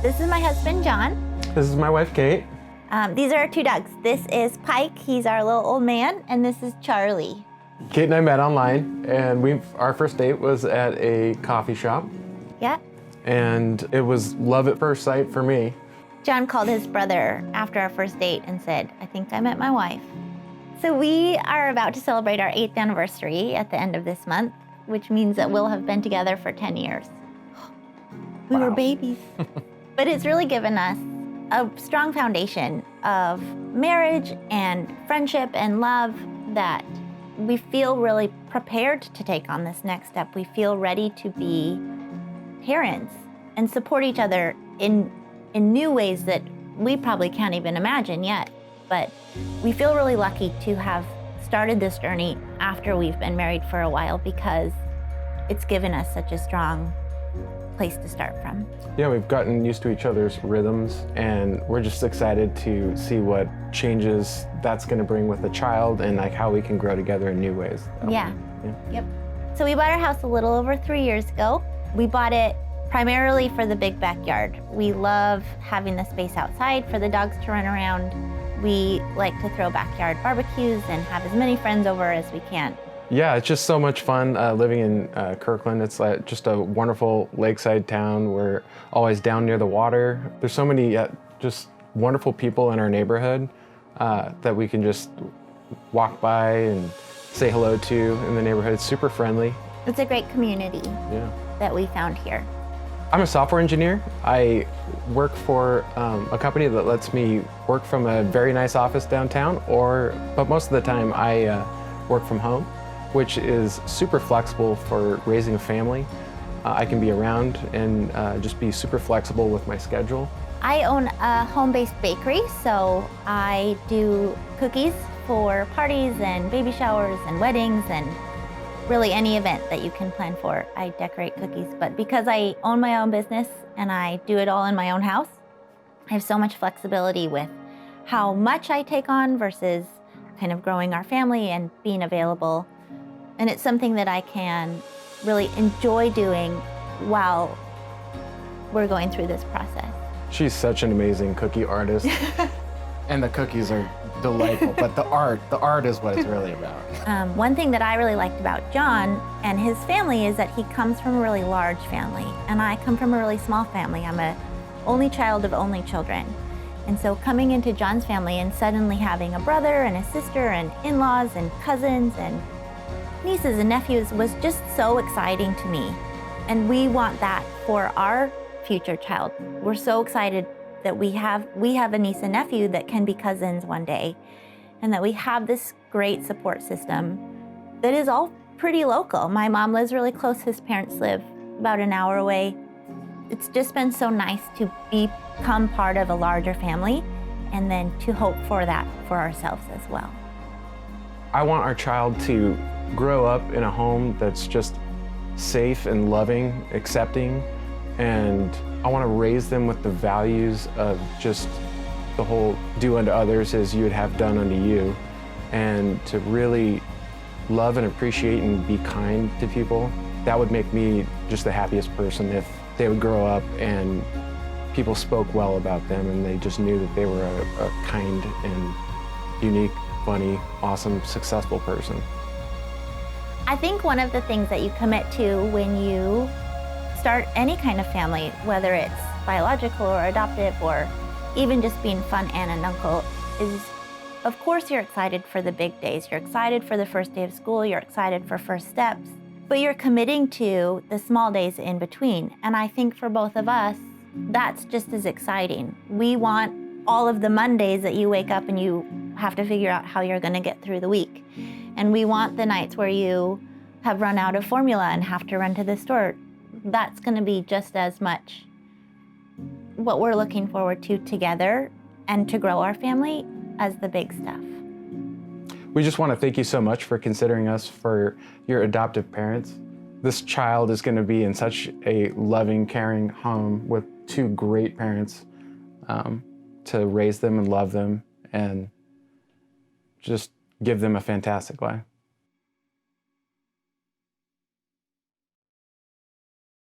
This is my husband, John. This is my wife, Kate. These are our two dogs. This is Pike, he's our little old man, and this is Charlie. Kate and I met online, and our first date was at a coffee shop. Yeah. And it was love at first sight for me. John called his brother after our first date and said, I think I met my wife. So we are about to celebrate our 8th anniversary at the end of this month, which means that we'll have been together for 10 years. We were babies. But it's really given us a strong foundation of marriage and friendship and love that we feel really prepared to take on this next step. We feel ready to be parents and support each other in new ways that we probably can't even imagine yet. But we feel really lucky to have started this journey after we've been married for a while because it's given us such a strong place to start from. Yeah, we've gotten used to each other's rhythms, and we're just excited to see what changes that's going to bring with the child and like how we can grow together in new ways. Yeah. Yep. So we bought our house a little over 3 years ago. We bought it primarily for the big backyard. We love having the space outside for the dogs to run around. We like to throw backyard barbecues and have as many friends over as we can. Yeah, it's just so much fun living in Kirkland. It's just a wonderful lakeside town. We're always down near the water. There's so many just wonderful people in our neighborhood that we can just walk by and say hello to in the neighborhood. It's super friendly. It's a great community that we found here. I'm a software engineer. I work for a company that lets me work from a very nice office downtown, but most of the time I work from home, which is super flexible for raising a family. I can be around and just be super flexible with my schedule. I own a home-based bakery, so I do cookies for parties and baby showers and weddings and really any event that you can plan for. I decorate cookies, but because I own my own business and I do it all in my own house, I have so much flexibility with how much I take on versus kind of growing our family and being available. And it's something that I can really enjoy doing while we're going through this process. She's such an amazing cookie artist. And the cookies are delightful, but the art is what it's really about. One thing that I really liked about John and his family is that he comes from a really large family, and I come from a really small family. I'm an only child of only children. And so coming into John's family and suddenly having a brother and a sister and in-laws and cousins and nieces and nephews was just so exciting to me. And we want that for our future child. We're so excited that we have a niece and nephew that can be cousins one day, and that we have this great support system that is all pretty local. My mom lives really close. His parents live about an hour away. It's just been so nice to become part of a larger family and then to hope for that for ourselves as well. I want our child to grow up in a home that's just safe and loving, accepting, and I want to raise them with the values of just the whole do unto others as you would have done unto you, and to really love and appreciate and be kind to people. That would make me just the happiest person if they would grow up and people spoke well about them and they just knew that they were a kind and unique, funny, awesome, successful person. I think one of the things that you commit to when you start any kind of family, whether it's biological or adoptive or even just being fun aunt and uncle, is of course you're excited for the big days. You're excited for the first day of school, you're excited for first steps, but you're committing to the small days in between. And I think for both of us, that's just as exciting. We want all of the Mondays that you wake up and you have to figure out how you're gonna get through the week. And we want the nights where you have run out of formula and have to run to the store. That's gonna be just as much what we're looking forward to together and to grow our family as the big stuff. We just want to thank you so much for considering us for your adoptive parents. This child is going to be in such a loving, caring home with two great parents to raise them and love them and just give them a fantastic life.